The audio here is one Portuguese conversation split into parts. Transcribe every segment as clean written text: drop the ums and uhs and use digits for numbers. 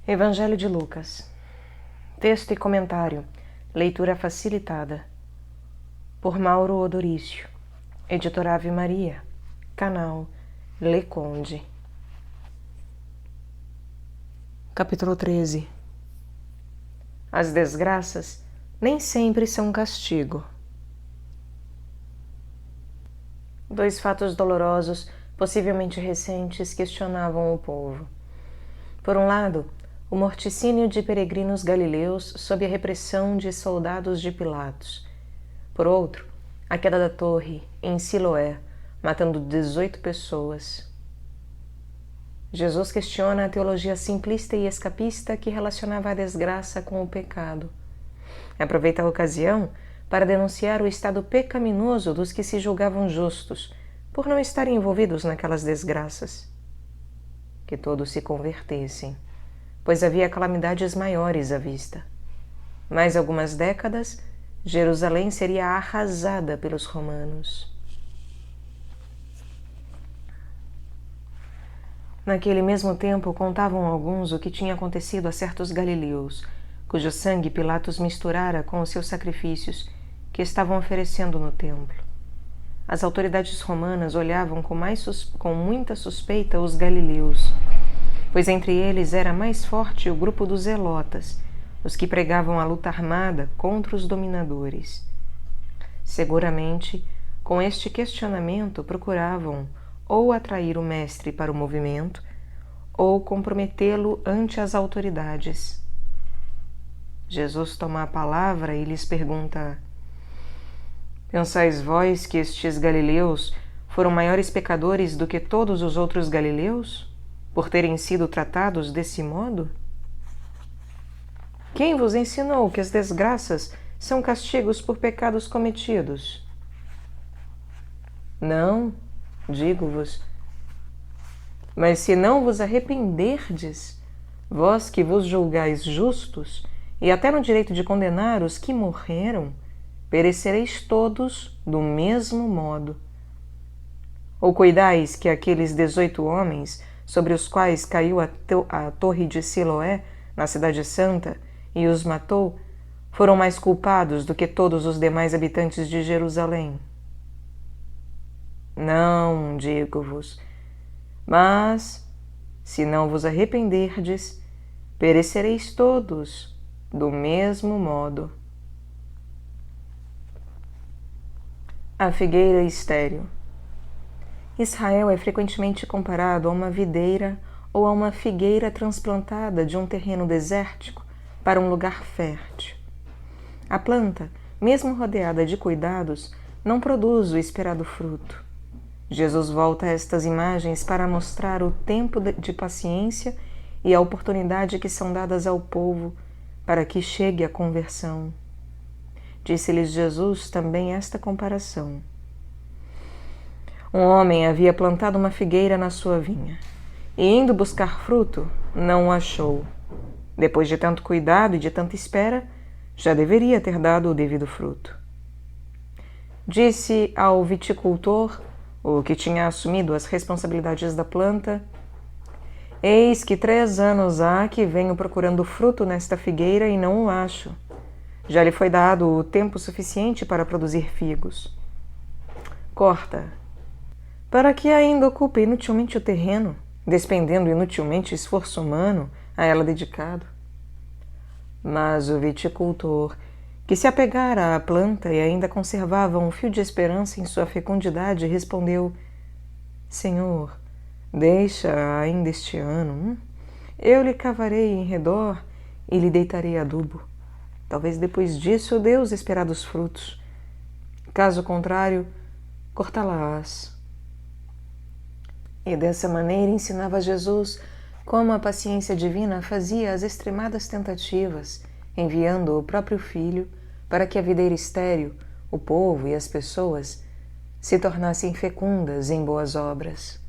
Evangelho de Lucas. Texto e comentário. Leitura facilitada. Por Mauro Odorício. Editora Ave Maria. Canal Le Conde. Capítulo 13. As desgraças nem sempre são castigo. Dois fatos dolorosos, possivelmente recentes, questionavam o povo. Por um lado, o morticínio de peregrinos galileus sob a repressão de soldados de Pilatos. Por outro, a queda da torre em Siloé, matando 18 pessoas. Jesus questiona a teologia simplista e escapista que relacionava a desgraça com o pecado. Aproveita a ocasião para denunciar o estado pecaminoso dos que se julgavam justos, por não estarem envolvidos naquelas desgraças. Que todos se convertessem, pois havia calamidades maiores à vista. Mais algumas décadas, Jerusalém seria arrasada pelos romanos. Naquele mesmo tempo, contavam alguns o que tinha acontecido a certos galileus, cujo sangue Pilatos misturara com os seus sacrifícios, que estavam oferecendo no templo. As autoridades romanas olhavam com muita suspeita os galileus, pois entre eles era mais forte o grupo dos zelotas, os que pregavam a luta armada contra os dominadores. Seguramente, com este questionamento procuravam ou atrair o mestre para o movimento, ou comprometê-lo ante as autoridades. Jesus toma a palavra e lhes pergunta: Pensais vós que estes galileus foram maiores pecadores do que todos os outros galileus, por terem sido tratados desse modo? Quem vos ensinou que as desgraças são castigos por pecados cometidos? Não, digo-vos, mas se não vos arrependerdes, vós que vos julgais justos, e até no direito de condenar os que morreram, perecereis todos do mesmo modo. Ou cuidais que aqueles 18 homens, sobre os quais caiu a torre de Siloé, na cidade santa, e os matou, foram mais culpados do que todos os demais habitantes de Jerusalém? Não, digo-vos, mas, se não vos arrependerdes, perecereis todos do mesmo modo. A figueira estéril. Israel é frequentemente comparado a uma videira ou a uma figueira transplantada de um terreno desértico para um lugar fértil. A planta, mesmo rodeada de cuidados, não produz o esperado fruto. Jesus volta a estas imagens para mostrar o tempo de paciência e a oportunidade que são dadas ao povo para que chegue à conversão. Disse-lhes Jesus também esta comparação. Um homem havia plantado uma figueira na sua vinha, e indo buscar fruto, não o achou. Depois de tanto cuidado e de tanta espera, já deveria ter dado o devido fruto. Disse ao viticultor, o que tinha assumido as responsabilidades da planta: eis que 3 anos há que venho procurando fruto nesta figueira e não o acho. Já lhe foi dado o tempo suficiente para produzir figos. Corta, para que ainda ocupe inutilmente o terreno, despendendo inutilmente esforço humano a ela dedicado. Mas o viticultor, que se apegara à planta e ainda conservava um fio de esperança em sua fecundidade, respondeu: Senhor, deixa ainda este ano. Eu lhe cavarei em redor e lhe deitarei adubo. Talvez depois disso dê os esperados frutos. Caso contrário, cortá-la-ás. E dessa maneira ensinava Jesus como a paciência divina fazia as extremadas tentativas, enviando o próprio Filho para que a videira estéril, o povo e as pessoas se tornassem fecundas em boas obras.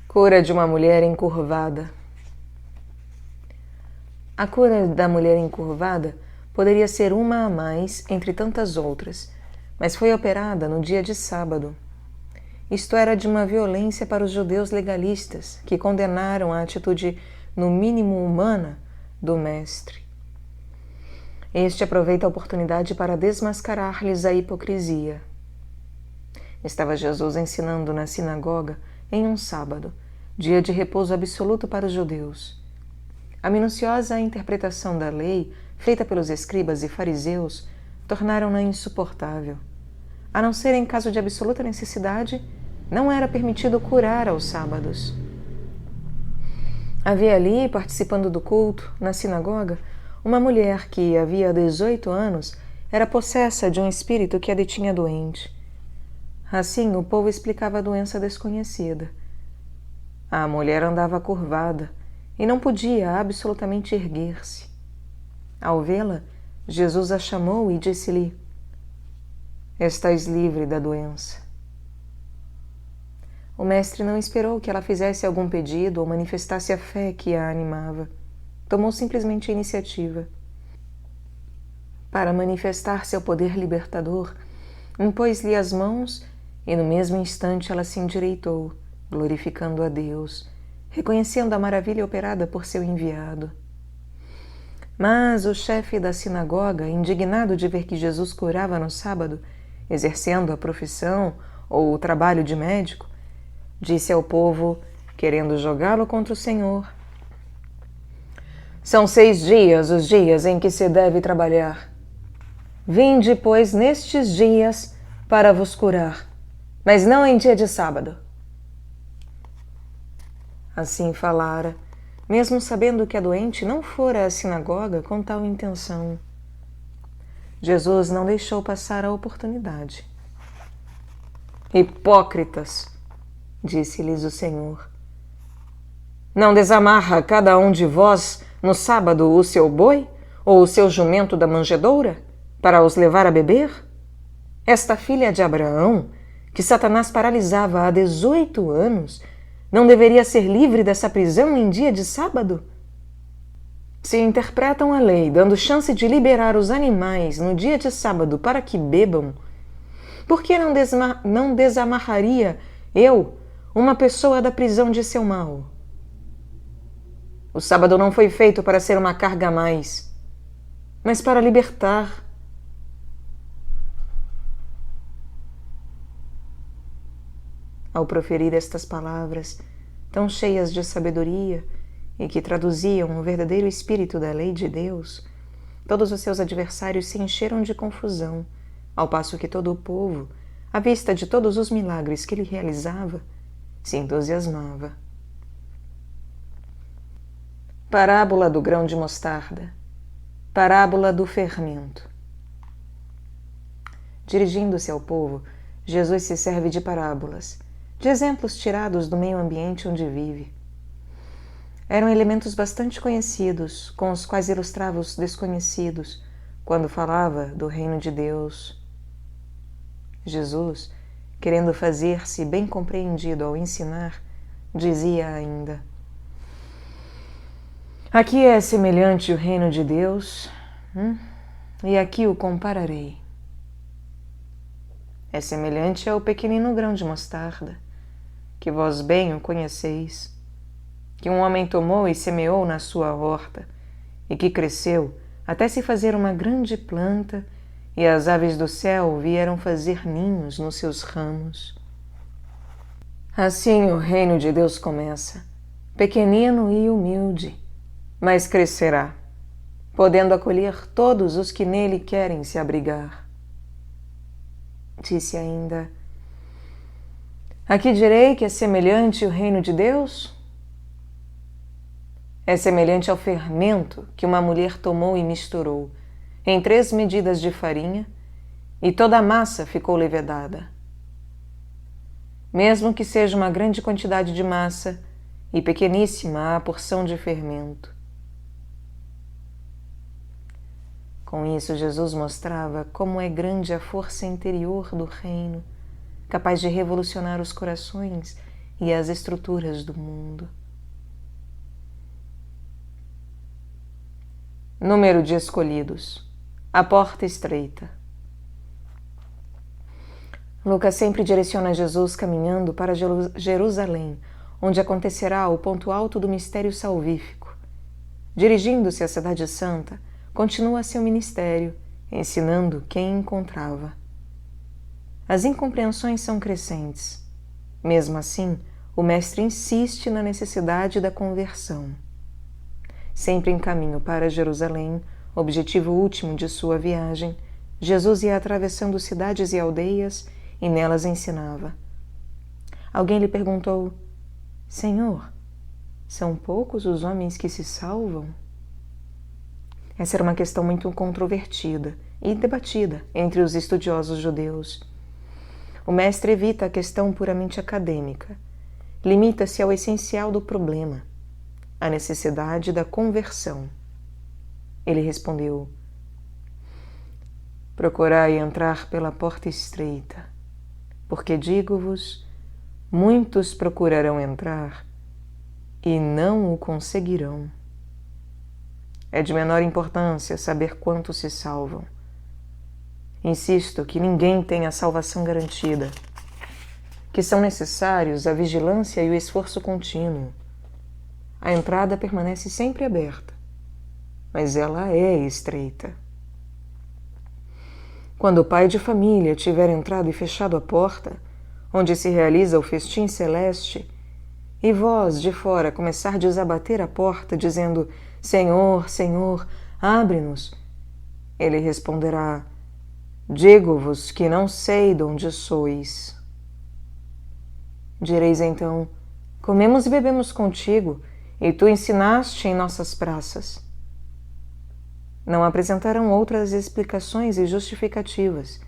Cura de uma mulher encurvada. A cura da mulher encurvada poderia ser uma a mais entre tantas outras, mas foi operada no dia de sábado. Isto era de uma violência para os judeus legalistas, que condenaram a atitude, no mínimo humana, do Mestre. Este aproveita a oportunidade para desmascarar-lhes a hipocrisia. Estava Jesus ensinando na sinagoga em um sábado, dia de repouso absoluto para os judeus. A minuciosa interpretação da lei, feita pelos escribas e fariseus, tornaram-na insuportável. A não ser em caso de absoluta necessidade, não era permitido curar aos sábados. Havia ali, participando do culto, na sinagoga, uma mulher que, havia 18 anos, era possessa de um espírito que a detinha doente. Assim, o povo explicava a doença desconhecida. A mulher andava curvada e não podia absolutamente erguer-se. Ao vê-la, Jesus a chamou e disse-lhe: Estais livre da doença. O mestre não esperou que ela fizesse algum pedido ou manifestasse a fé que a animava. Tomou simplesmente a iniciativa. Para manifestar seu poder libertador, impôs-lhe as mãos e no mesmo instante ela se endireitou, glorificando a Deus, reconhecendo a maravilha operada por seu enviado. Mas o chefe da sinagoga, indignado de ver que Jesus curava no sábado, exercendo a profissão ou o trabalho de médico, disse ao povo, querendo jogá-lo contra o Senhor: São 6 dias os dias em que se deve trabalhar. Vinde, pois, nestes dias para vos curar, mas não em dia de sábado. Assim falara, mesmo sabendo que a doente não fora à sinagoga com tal intenção. Jesus não deixou passar a oportunidade. Hipócritas, disse-lhes o Senhor. Não desamarra cada um de vós no sábado o seu boi ou o seu jumento da manjedoura para os levar a beber? Esta filha de Abraão, que Satanás paralisava há 18 anos, não deveria ser livre dessa prisão em dia de sábado? Se interpretam a lei dando chance de liberar os animais no dia de sábado para que bebam, por que não desamarraria eu uma pessoa da prisão de seu mal? O sábado não foi feito para ser uma carga a mais, mas para libertar. Ao proferir estas palavras, tão cheias de sabedoria e que traduziam o verdadeiro espírito da lei de Deus, todos os seus adversários se encheram de confusão, ao passo que todo o povo, à vista de todos os milagres que ele realizava, se entusiasmava. Parábola do grão de mostarda. Parábola do fermento. Dirigindo-se ao povo, Jesus se serve de parábolas, de exemplos tirados do meio ambiente onde vive. Eram elementos bastante conhecidos, com os quais ilustrava os desconhecidos, quando falava do reino de Deus. Jesus, querendo fazer-se bem compreendido ao ensinar, dizia ainda: Aqui é semelhante o reino de Deus, e aqui o compararei. É semelhante ao pequenino grão de mostarda, que vós bem o conheceis, que um homem tomou e semeou na sua horta, e que cresceu até se fazer uma grande planta, e as aves do céu vieram fazer ninhos nos seus ramos. Assim o reino de Deus começa, pequenino e humilde, mas crescerá, podendo acolher todos os que nele querem se abrigar. Disse ainda: aqui direi que é semelhante o reino de Deus? É semelhante ao fermento que uma mulher tomou e misturou em 3 medidas de farinha, e toda a massa ficou levedada. Mesmo que seja uma grande quantidade de massa e pequeníssima a porção de fermento. Com isso, Jesus mostrava como é grande a força interior do reino, capaz de revolucionar os corações e as estruturas do mundo. Número de escolhidos. A porta estreita. Lucas sempre direciona Jesus caminhando para Jerusalém, onde acontecerá o ponto alto do mistério salvífico. Dirigindo-se à Cidade Santa, continua seu ministério, ensinando quem encontrava. As incompreensões são crescentes. Mesmo assim, o Mestre insiste na necessidade da conversão. Sempre em caminho para Jerusalém, objetivo último de sua viagem, Jesus ia atravessando cidades e aldeias e nelas ensinava. Alguém lhe perguntou: Senhor, são poucos os homens que se salvam? Essa era uma questão muito controvertida e debatida entre os estudiosos judeus. O mestre evita a questão puramente acadêmica. Limita-se ao essencial do problema, a necessidade da conversão. Ele respondeu: procurai entrar pela porta estreita, porque digo-vos, muitos procurarão entrar e não o conseguirão. É de menor importância saber quantos se salvam. Insisto que ninguém tem a salvação garantida, que são necessários a vigilância e o esforço contínuo. A entrada permanece sempre aberta, mas ela é estreita. Quando o pai de família tiver entrado e fechado a porta, onde se realiza o festim celeste, e vós de fora começardes a bater a porta, dizendo: Senhor, Senhor, abre-nos, ele responderá: digo-vos que não sei de onde sois. Direis então: comemos e bebemos contigo, e tu ensinaste em nossas praças. Não apresentarão outras explicações e justificativas,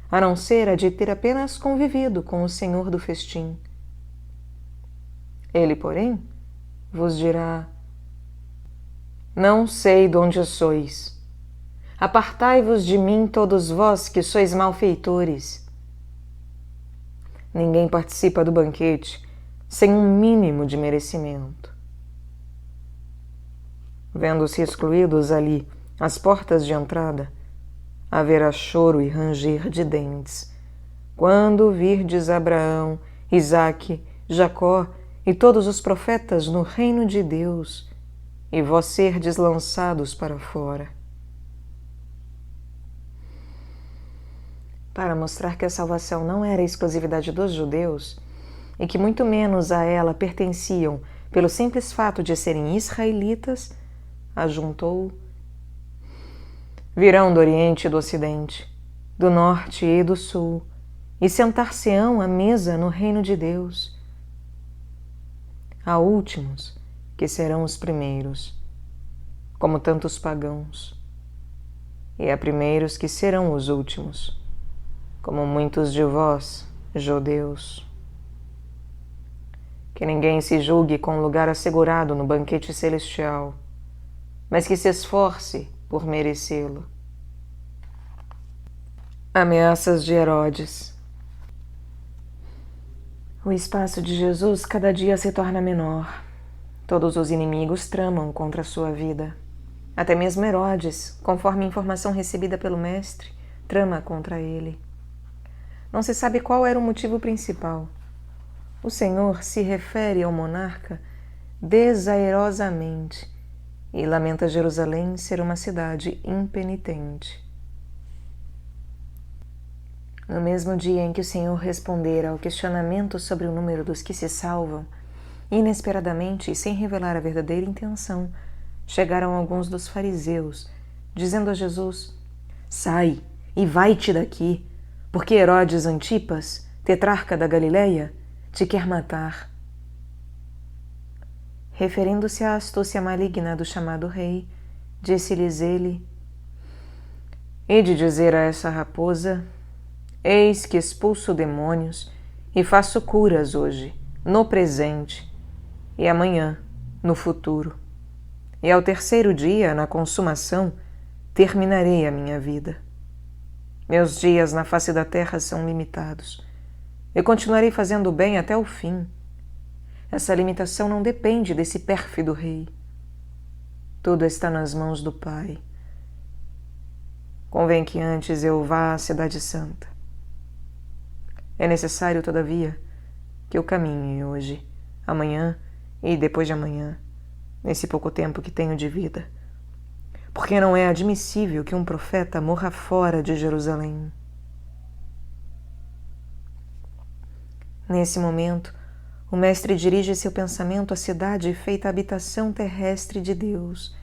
a não ser a de ter apenas convivido com o Senhor do festim. Ele, porém, vos dirá: não sei de onde sois. Apartai-vos de mim, todos vós que sois malfeitores. Ninguém participa do banquete sem um mínimo de merecimento. Vendo-se excluídos ali as portas de entrada, haverá choro e ranger de dentes, quando virdes Abraão, Isaque, Jacó e todos os profetas no reino de Deus, e vós serdes lançados para fora. Para mostrar que a salvação não era exclusividade dos judeus, e que muito menos a ela pertenciam pelo simples fato de serem israelitas, ajuntou: virão do Oriente e do Ocidente, do Norte e do Sul, e sentar-se-ão à mesa no reino de Deus. Há últimos que serão os primeiros, como tantos pagãos, e há primeiros que serão os últimos, como muitos de vós, judeus. Que ninguém se julgue com lugar assegurado no banquete celestial, mas que se esforce por merecê-lo. Ameaças de Herodes. O espaço de Jesus cada dia se torna menor. Todos os inimigos tramam contra a sua vida. Até mesmo Herodes, conforme a informação recebida pelo mestre, trama contra ele. Não se sabe qual era o motivo principal. O Senhor se refere ao monarca desairosamente e lamenta Jerusalém ser uma cidade impenitente. No mesmo dia em que o Senhor respondera ao questionamento sobre o número dos que se salvam, inesperadamente e sem revelar a verdadeira intenção, chegaram alguns dos fariseus, dizendo a Jesus: Sai e vai-te daqui, porque Herodes Antipas, tetrarca da Galileia, te quer matar. Referindo-se à astúcia maligna do chamado rei, disse-lhes ele: Hei de dizer a essa raposa: Eis que expulso demônios e faço curas hoje, no presente, e amanhã, no futuro. E ao terceiro dia, na consumação, terminarei a minha vida. Meus dias na face da terra são limitados. Eu continuarei fazendo o bem até o fim. Essa limitação não depende desse pérfido rei. Tudo está nas mãos do Pai. Convém que antes eu vá à Cidade Santa. É necessário, todavia, que eu caminhe hoje, amanhã e depois de amanhã, nesse pouco tempo que tenho de vida, porque não é admissível que um profeta morra fora de Jerusalém. Nesse momento, o mestre dirige seu pensamento à cidade feita habitação terrestre de Deus,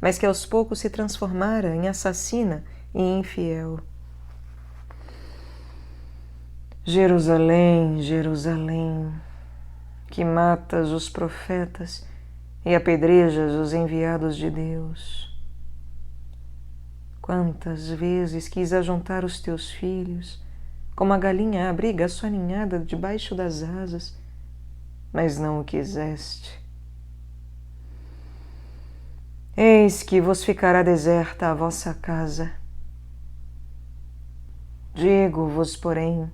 mas que aos poucos se transformara em assassina e infiel. Jerusalém, Jerusalém, que matas os profetas e apedrejas os enviados de Deus. Quantas vezes quis ajuntar os teus filhos, como a galinha abriga a sua ninhada debaixo das asas, mas não o quiseste. Eis que vos ficará deserta a vossa casa. Digo-vos, porém,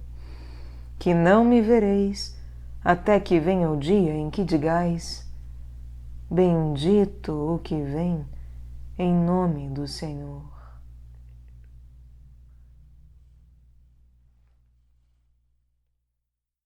que não me vereis até que venha o dia em que digais: Bendito o que vem em nome do Senhor.